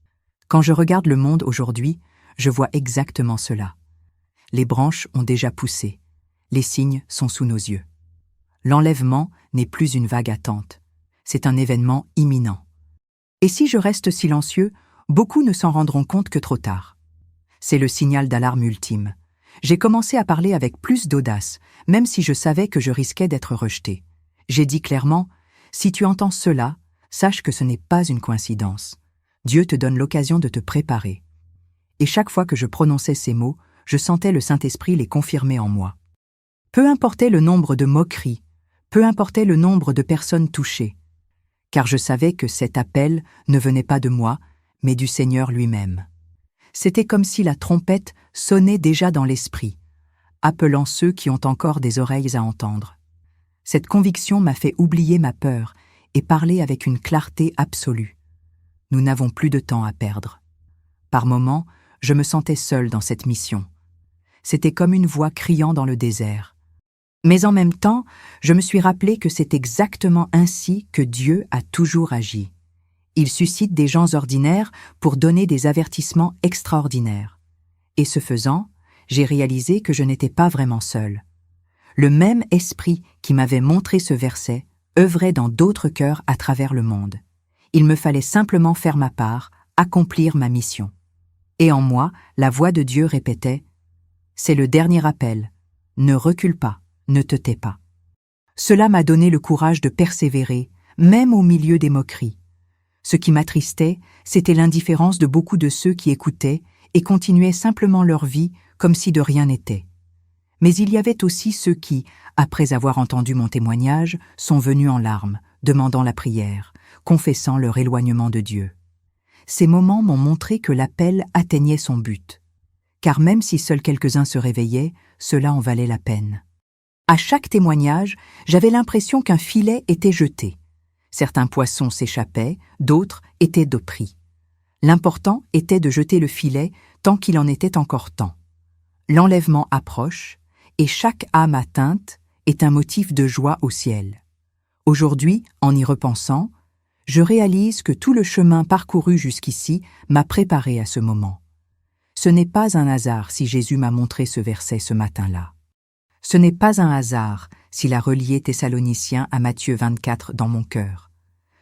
Quand je regarde le monde aujourd'hui, je vois exactement cela. les branches ont déjà poussé. Les signes sont sous nos yeux. L'enlèvement n'est plus une vague attente. C'est un événement imminent. Et si je reste silencieux, beaucoup ne s'en rendront compte que trop tard. C'est le signal d'alarme ultime. J'ai commencé à parler avec plus d'audace, même si je savais que je risquais d'être rejeté. J'ai dit clairement, « Si tu entends cela, sache que ce n'est pas une coïncidence. Dieu te donne l'occasion de te préparer. » Et chaque fois que je prononçais ces mots, je sentais le Saint-Esprit les confirmer en moi. Peu importait le nombre de moqueries, peu importait le nombre de personnes touchées, car je savais que cet appel ne venait pas de moi, mais du Seigneur lui-même. C'était comme si la trompette sonnait déjà dans l'esprit, appelant ceux qui ont encore des oreilles à entendre. Cette conviction m'a fait oublier ma peur et parler avec une clarté absolue. Nous n'avons plus de temps à perdre. Par moments, je me sentais seul dans cette mission. C'était comme une voix criant dans le désert. Mais en même temps, je me suis rappelé que c'est exactement ainsi que Dieu a toujours agi. Il suscite des gens ordinaires pour donner des avertissements extraordinaires. Et ce faisant, j'ai réalisé que je n'étais pas vraiment seul. Le même esprit qui m'avait montré ce verset œuvrait dans d'autres cœurs à travers le monde. Il me fallait simplement faire ma part, accomplir ma mission. Et en moi, la voix de Dieu répétait « C'est le dernier appel. Ne recule pas, ne te tais pas. » Cela m'a donné le courage de persévérer, même au milieu des moqueries. Ce qui m'attristait, c'était l'indifférence de beaucoup de ceux qui écoutaient et continuaient simplement leur vie comme si de rien n'était. Mais il y avait aussi ceux qui, après avoir entendu mon témoignage, sont venus en larmes, demandant la prière, confessant leur éloignement de Dieu. Ces moments m'ont montré que l'appel atteignait son but. Car même si seuls quelques-uns se réveillaient, cela en valait la peine. À chaque témoignage, j'avais l'impression qu'un filet était jeté. Certains poissons s'échappaient, d'autres étaient de pris. L'important était de jeter le filet tant qu'il en était encore temps. L'enlèvement approche, et chaque âme atteinte est un motif de joie au ciel. Aujourd'hui, en y repensant, je réalise que tout le chemin parcouru jusqu'ici m'a préparé à ce moment. Ce n'est pas un hasard si Jésus m'a montré ce verset ce matin-là. Ce n'est pas un hasard s'il a relié Thessaloniciens à Matthieu 24 dans mon cœur.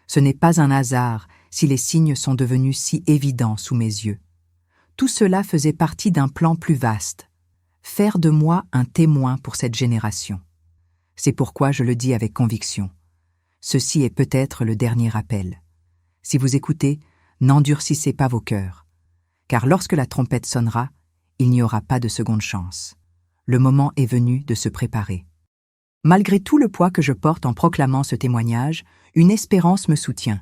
Ce n'est pas un hasard si les signes sont devenus si évidents sous mes yeux. Tout cela faisait partie d'un plan plus vaste, faire de moi un témoin pour cette génération. C'est pourquoi je le dis avec conviction. Ceci est peut-être le dernier appel. Si vous écoutez, n'endurcissez pas vos cœurs, car lorsque la trompette sonnera, il n'y aura pas de seconde chance. Le moment est venu de se préparer. Malgré tout le poids que je porte en proclamant ce témoignage, une espérance me soutient.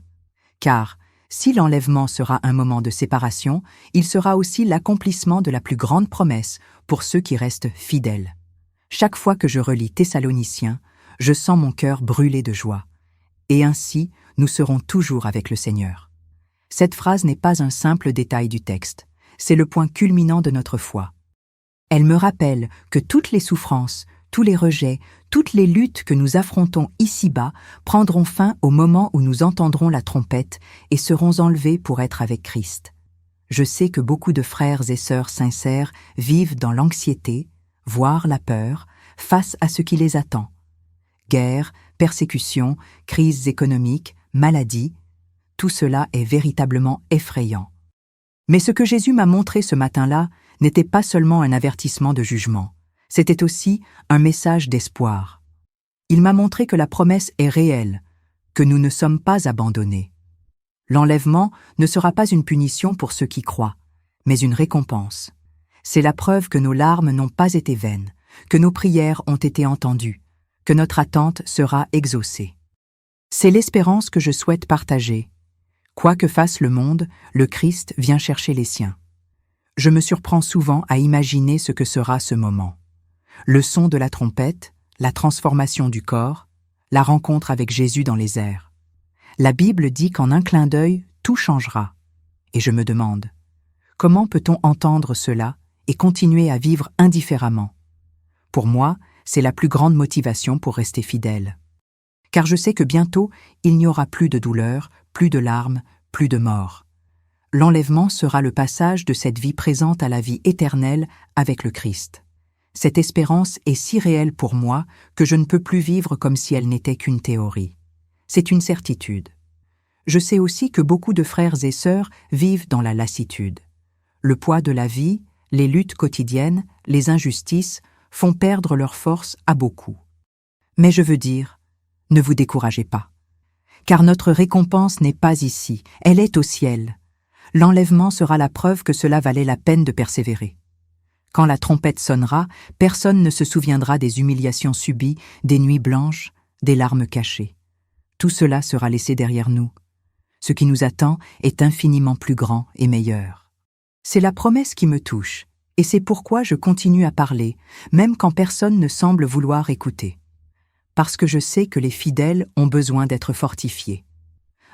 Car, si l'enlèvement sera un moment de séparation, il sera aussi l'accomplissement de la plus grande promesse pour ceux qui restent fidèles. Chaque fois que je relis Thessaloniciens, je sens mon cœur brûler de joie. Et ainsi, nous serons toujours avec le Seigneur. Cette phrase n'est pas un simple détail du texte, c'est le point culminant de notre foi. Elle me rappelle que toutes les souffrances, tous les rejets, toutes les luttes que nous affrontons ici-bas prendront fin au moment où nous entendrons la trompette et serons enlevés pour être avec Christ. Je sais que beaucoup de frères et sœurs sincères vivent dans l'anxiété, voire la peur, face à ce qui les attend. Guerre, persécutions, crises économiques, maladies, tout cela est véritablement effrayant. Mais ce que Jésus m'a montré ce matin-là n'était pas seulement un avertissement de jugement, c'était aussi un message d'espoir. Il m'a montré que la promesse est réelle, que nous ne sommes pas abandonnés. L'enlèvement ne sera pas une punition pour ceux qui croient, mais une récompense. C'est la preuve que nos larmes n'ont pas été vaines, que nos prières ont été entendues, que notre attente sera exaucée. C'est l'espérance que je souhaite partager. Quoi que fasse le monde, le Christ vient chercher les siens. Je me surprends souvent à imaginer ce que sera ce moment. Le son de la trompette, la transformation du corps, la rencontre avec Jésus dans les airs. La Bible dit qu'en un clin d'œil, tout changera. Et je me demande, comment peut-on entendre cela et continuer à vivre indifféremment? Pour moi, c'est la plus grande motivation pour rester fidèle. Car je sais que bientôt, il n'y aura plus de douleur, plus de larmes, plus de mort. L'enlèvement sera le passage de cette vie présente à la vie éternelle avec le Christ. Cette espérance est si réelle pour moi que je ne peux plus vivre comme si elle n'était qu'une théorie. C'est une certitude. Je sais aussi que beaucoup de frères et sœurs vivent dans la lassitude. Le poids de la vie, les luttes quotidiennes, les injustices font perdre leur force à beaucoup. Mais je veux dire, ne vous découragez pas. Car notre récompense n'est pas ici, elle est au ciel. L'enlèvement sera la preuve que cela valait la peine de persévérer. Quand la trompette sonnera, personne ne se souviendra des humiliations subies, des nuits blanches, des larmes cachées. Tout cela sera laissé derrière nous. Ce qui nous attend est infiniment plus grand et meilleur. C'est la promesse qui me touche, et c'est pourquoi je continue à parler, même quand personne ne semble vouloir écouter. Parce que je sais que les fidèles ont besoin d'être fortifiés.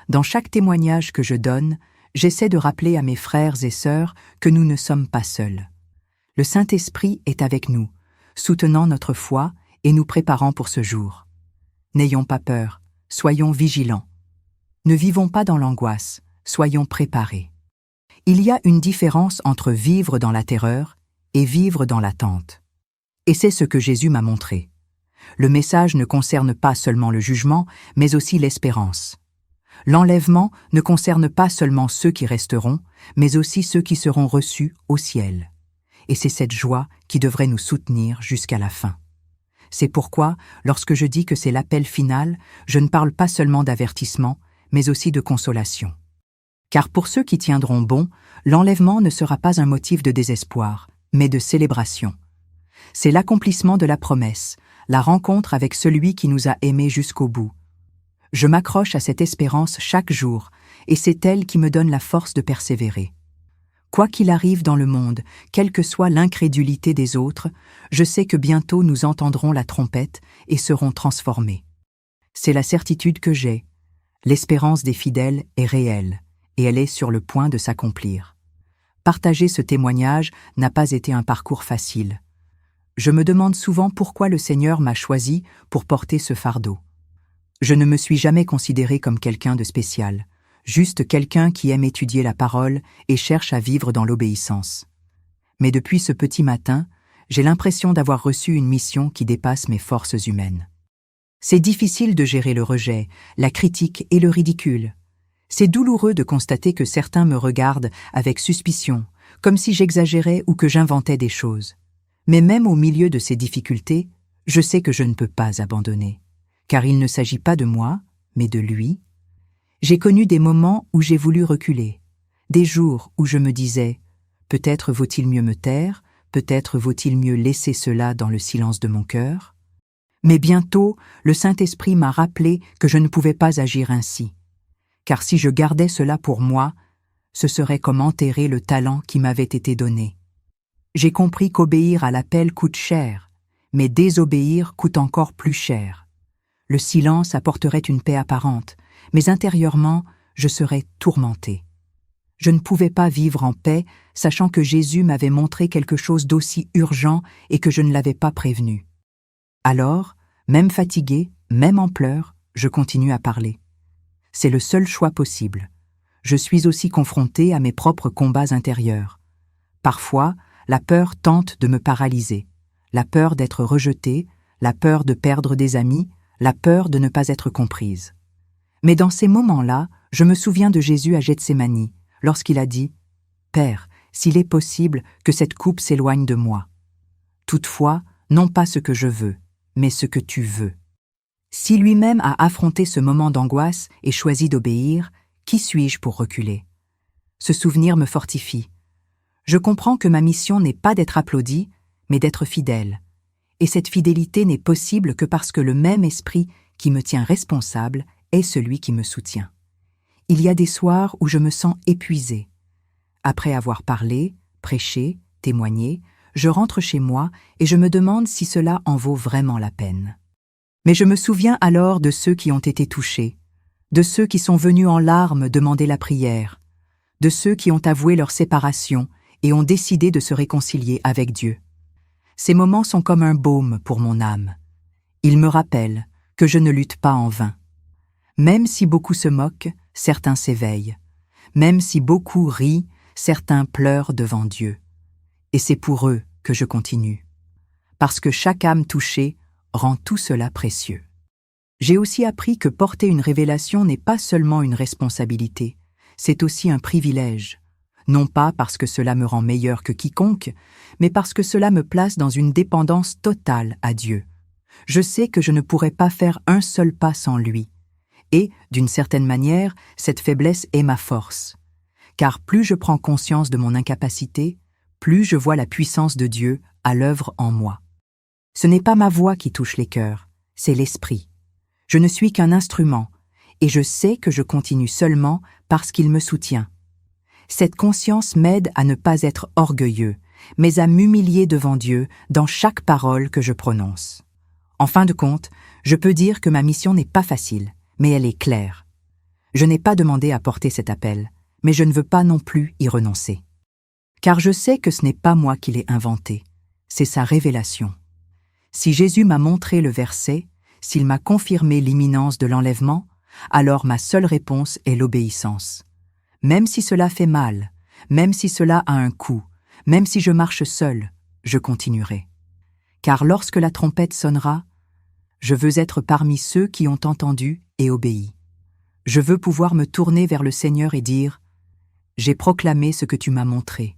Dans chaque témoignage que je donne, j'essaie de rappeler à mes frères et sœurs que nous ne sommes pas seuls. Le Saint-Esprit est avec nous, soutenant notre foi et nous préparant pour ce jour. N'ayons pas peur, soyons vigilants. Ne vivons pas dans l'angoisse, soyons préparés. Il y a une différence entre vivre dans la terreur et vivre dans l'attente. Et c'est ce que Jésus m'a montré. Le message ne concerne pas seulement le jugement, mais aussi l'espérance. L'enlèvement ne concerne pas seulement ceux qui resteront, mais aussi ceux qui seront reçus au ciel. Et c'est cette joie qui devrait nous soutenir jusqu'à la fin. C'est pourquoi, lorsque je dis que c'est l'appel final, je ne parle pas seulement d'avertissement, mais aussi de consolation. Car pour ceux qui tiendront bon, l'enlèvement ne sera pas un motif de désespoir, mais de célébration. C'est l'accomplissement de la promesse, la rencontre avec celui qui nous a aimés jusqu'au bout. Je m'accroche à cette espérance chaque jour, et c'est elle qui me donne la force de persévérer. Quoi qu'il arrive dans le monde, quelle que soit l'incrédulité des autres, je sais que bientôt nous entendrons la trompette et serons transformés. C'est la certitude que j'ai. L'espérance des fidèles est réelle, et elle est sur le point de s'accomplir. Partager ce témoignage n'a pas été un parcours facile. Je me demande souvent pourquoi le Seigneur m'a choisi pour porter ce fardeau. Je ne me suis jamais considéré comme quelqu'un de spécial, juste quelqu'un qui aime étudier la parole et cherche à vivre dans l'obéissance. Mais depuis ce petit matin, j'ai l'impression d'avoir reçu une mission qui dépasse mes forces humaines. C'est difficile de gérer le rejet, la critique et le ridicule. C'est douloureux de constater que certains me regardent avec suspicion, comme si j'exagérais ou que j'inventais des choses. Mais même au milieu de ces difficultés, je sais que je ne peux pas abandonner, car il ne s'agit pas de moi, mais de lui. J'ai connu des moments où j'ai voulu reculer, des jours où je me disais « peut-être vaut-il mieux me taire, peut-être vaut-il mieux laisser cela dans le silence de mon cœur ». Mais bientôt, le Saint-Esprit m'a rappelé que je ne pouvais pas agir ainsi, car si je gardais cela pour moi, ce serait comme enterrer le talent qui m'avait été donné. J'ai compris qu'obéir à l'appel coûte cher, mais désobéir coûte encore plus cher. Le silence apporterait une paix apparente, mais intérieurement, je serais tourmenté. Je ne pouvais pas vivre en paix, sachant que Jésus m'avait montré quelque chose d'aussi urgent et que je ne l'avais pas prévenu. Alors, même fatigué, même en pleurs, je continue à parler. C'est le seul choix possible. Je suis aussi confronté à mes propres combats intérieurs. Parfois, la peur tente de me paralyser. La peur d'être rejetée, la peur de perdre des amis, la peur de ne pas être comprise. Mais dans ces moments-là, je me souviens de Jésus à Gethsémani, lorsqu'il a dit « Père, s'il est possible que cette coupe s'éloigne de moi. Toutefois, non pas ce que je veux, mais ce que tu veux. » Si lui-même a affronté ce moment d'angoisse et choisi d'obéir, qui suis-je pour reculer? Ce souvenir me fortifie. Je comprends que ma mission n'est pas d'être applaudi, mais d'être fidèle. Et cette fidélité n'est possible que parce que le même esprit qui me tient responsable est celui qui me soutient. Il y a des soirs où je me sens épuisé. Après avoir parlé, prêché, témoigné, je rentre chez moi et je me demande si cela en vaut vraiment la peine. Mais je me souviens alors de ceux qui ont été touchés, de ceux qui sont venus en larmes demander la prière, de ceux qui ont avoué leur séparation et ont décidé de se réconcilier avec Dieu. Ces moments sont comme un baume pour mon âme. Ils me rappellent que je ne lutte pas en vain. Même si beaucoup se moquent, certains s'éveillent. Même si beaucoup rient, certains pleurent devant Dieu. Et c'est pour eux que je continue. parce que chaque âme touchée rend tout cela précieux. J'ai aussi appris que porter une révélation n'est pas seulement une responsabilité, c'est aussi un privilège, non pas parce que cela me rend meilleur que quiconque, mais parce que cela me place dans une dépendance totale à Dieu. Je sais que je ne pourrais pas faire un seul pas sans lui, et, d'une certaine manière, cette faiblesse est ma force. Car plus je prends conscience de mon incapacité, plus je vois la puissance de Dieu à l'œuvre en moi. Ce n'est pas ma voix qui touche les cœurs, c'est l'Esprit. Je ne suis qu'un instrument, et je sais que je continue seulement parce qu'il me soutient. Cette conscience m'aide à ne pas être orgueilleux, mais à m'humilier devant Dieu dans chaque parole que je prononce. En fin de compte, je peux dire que ma mission n'est pas facile, mais elle est claire. Je n'ai pas demandé à porter cet appel, mais je ne veux pas non plus y renoncer. Car je sais que ce n'est pas moi qui l'ai inventé, c'est sa révélation. Si Jésus m'a montré le verset, s'il m'a confirmé l'imminence de l'enlèvement, alors ma seule réponse est l'obéissance. Même si cela fait mal, même si cela a un coût, même si je marche seul, je continuerai. Car lorsque la trompette sonnera, je veux être parmi ceux qui ont entendu et obéi. Je veux pouvoir me tourner vers le Seigneur et dire « J'ai proclamé ce que tu m'as montré ».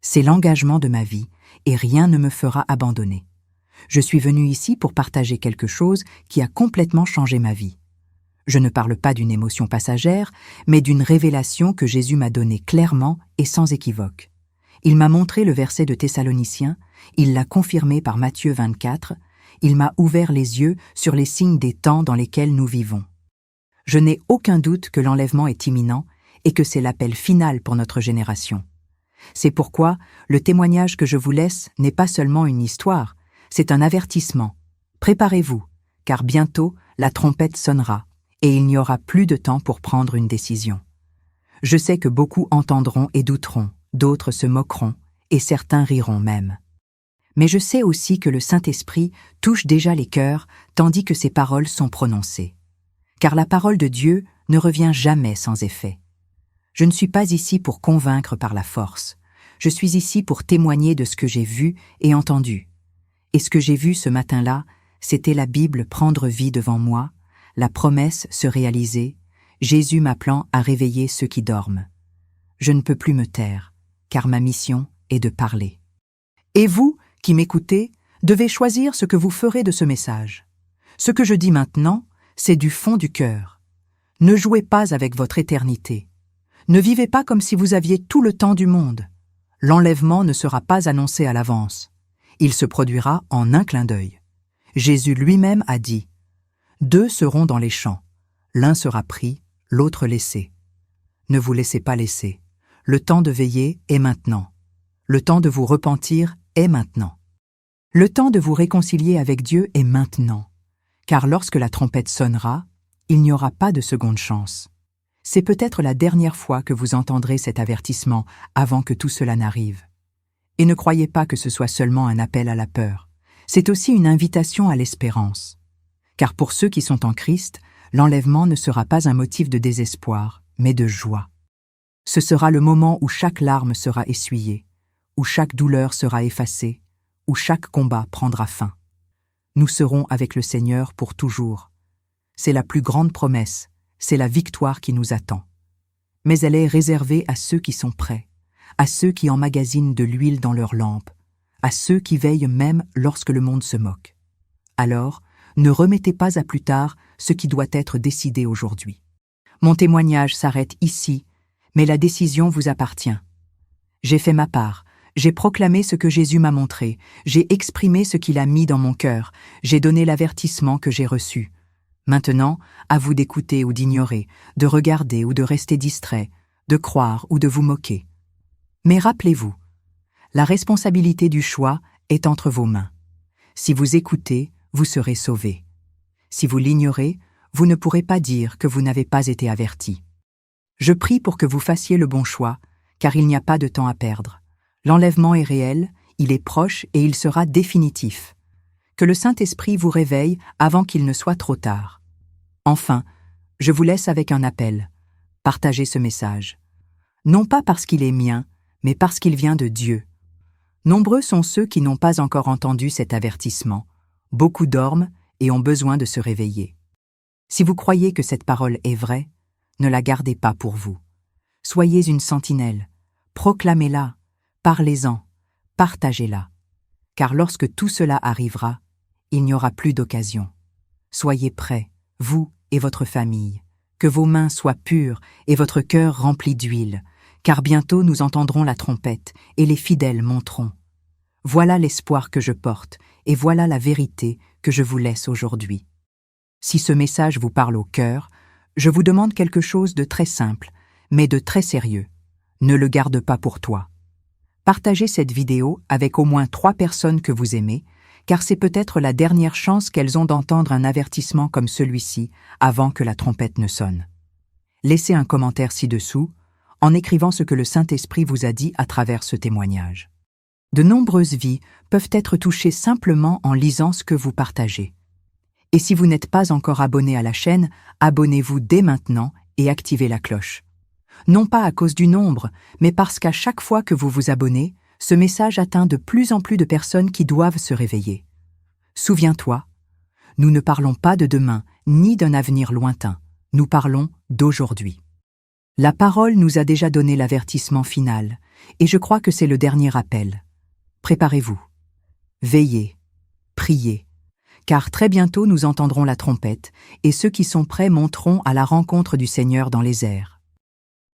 C'est l'engagement de ma vie et rien ne me fera abandonner. Je suis venu ici pour partager quelque chose qui a complètement changé ma vie. Je ne parle pas d'une émotion passagère, mais d'une révélation que Jésus m'a donnée clairement et sans équivoque. Il m'a montré le verset de Thessaloniciens, il l'a confirmé par Matthieu 24, il m'a ouvert les yeux sur les signes des temps dans lesquels nous vivons. Je n'ai aucun doute que l'enlèvement est imminent et que c'est l'appel final pour notre génération. C'est pourquoi le témoignage que je vous laisse n'est pas seulement une histoire, c'est un avertissement. Préparez-vous, car bientôt la trompette sonnera et il n'y aura plus de temps pour prendre une décision. Je sais que beaucoup entendront et douteront, d'autres se moqueront et certains riront même. Mais je sais aussi que le Saint-Esprit touche déjà les cœurs tandis que ces paroles sont prononcées. Car la parole de Dieu ne revient jamais sans effet. Je ne suis pas ici pour convaincre par la force. Je suis ici pour témoigner de ce que j'ai vu et entendu. Et ce que j'ai vu ce matin-là, c'était la Bible prendre vie devant moi, la promesse se réaliser, Jésus m'appelant à réveiller ceux qui dorment. Je ne peux plus me taire, car ma mission est de parler. Et vous, qui m'écoutez, devez choisir ce que vous ferez de ce message. Ce que je dis maintenant, c'est du fond du cœur. Ne jouez pas avec votre éternité. Ne vivez pas comme si vous aviez tout le temps du monde. L'enlèvement ne sera pas annoncé à l'avance. Il se produira en un clin d'œil. Jésus lui-même a dit « 2 seront dans les champs. L'un sera pris, l'autre laissé. Ne vous laissez pas laisser. Le temps de veiller est maintenant. Le temps de vous repentir est maintenant. Le temps de vous réconcilier avec Dieu est maintenant. Car lorsque la trompette sonnera, il n'y aura pas de seconde chance. C'est peut-être la dernière fois que vous entendrez cet avertissement avant que tout cela n'arrive. Et ne croyez pas que ce soit seulement un appel à la peur. C'est aussi une invitation à l'espérance. Car pour ceux qui sont en Christ, l'enlèvement ne sera pas un motif de désespoir, mais de joie. Ce sera le moment où chaque larme sera essuyée, où chaque douleur sera effacée, où chaque combat prendra fin. Nous serons avec le Seigneur pour toujours. C'est la plus grande promesse, c'est la victoire qui nous attend. Mais elle est réservée à ceux qui sont prêts, à ceux qui emmagasinent de l'huile dans leurs lampes, à ceux qui veillent même lorsque le monde se moque. Alors, ne remettez pas à plus tard ce qui doit être décidé aujourd'hui. Mon témoignage s'arrête ici, mais la décision vous appartient. J'ai fait ma part, j'ai proclamé ce que Jésus m'a montré, j'ai exprimé ce qu'il a mis dans mon cœur, j'ai donné l'avertissement que j'ai reçu. Maintenant, à vous d'écouter ou d'ignorer, de regarder ou de rester distrait, de croire ou de vous moquer. Mais rappelez-vous, la responsabilité du choix est entre vos mains. Si vous écoutez, vous serez sauvés. Si vous l'ignorez, vous ne pourrez pas dire que vous n'avez pas été averti. Je prie pour que vous fassiez le bon choix, car il n'y a pas de temps à perdre. L'enlèvement est réel, il est proche et il sera définitif. Que le Saint-Esprit vous réveille avant qu'il ne soit trop tard. Enfin, je vous laisse avec un appel. Partagez ce message. Non pas parce qu'il est mien, mais parce qu'il vient de Dieu. Nombreux sont ceux qui n'ont pas encore entendu cet avertissement. Beaucoup dorment et ont besoin de se réveiller. Si vous croyez que cette parole est vraie, ne la gardez pas pour vous. Soyez une sentinelle, proclamez-la, parlez-en, partagez-la. Car lorsque tout cela arrivera, il n'y aura plus d'occasion. Soyez prêts, vous et votre famille, que vos mains soient pures et votre cœur rempli d'huile, car bientôt nous entendrons la trompette et les fidèles monteront. Voilà l'espoir que je porte et voilà la vérité que je vous laisse aujourd'hui. Si ce message vous parle au cœur, je vous demande quelque chose de très simple, mais de très sérieux. Ne le garde pas pour toi. Partagez cette vidéo avec au moins 3 personnes que vous aimez, car c'est peut-être la dernière chance qu'elles ont d'entendre un avertissement comme celui-ci avant que la trompette ne sonne. Laissez un commentaire ci-dessous, en écrivant ce que le Saint-Esprit vous a dit à travers ce témoignage. De nombreuses vies peuvent être touchées simplement en lisant ce que vous partagez. Et si vous n'êtes pas encore abonné à la chaîne, abonnez-vous dès maintenant et activez la cloche. Non pas à cause du nombre, mais parce qu'à chaque fois que vous vous abonnez, ce message atteint de plus en plus de personnes qui doivent se réveiller. Souviens-toi, nous ne parlons pas de demain, ni d'un avenir lointain, nous parlons d'aujourd'hui. La parole nous a déjà donné l'avertissement final, et je crois que c'est le dernier appel. Préparez-vous. Veillez. Priez. Car très bientôt nous entendrons la trompette, et ceux qui sont prêts monteront à la rencontre du Seigneur dans les airs.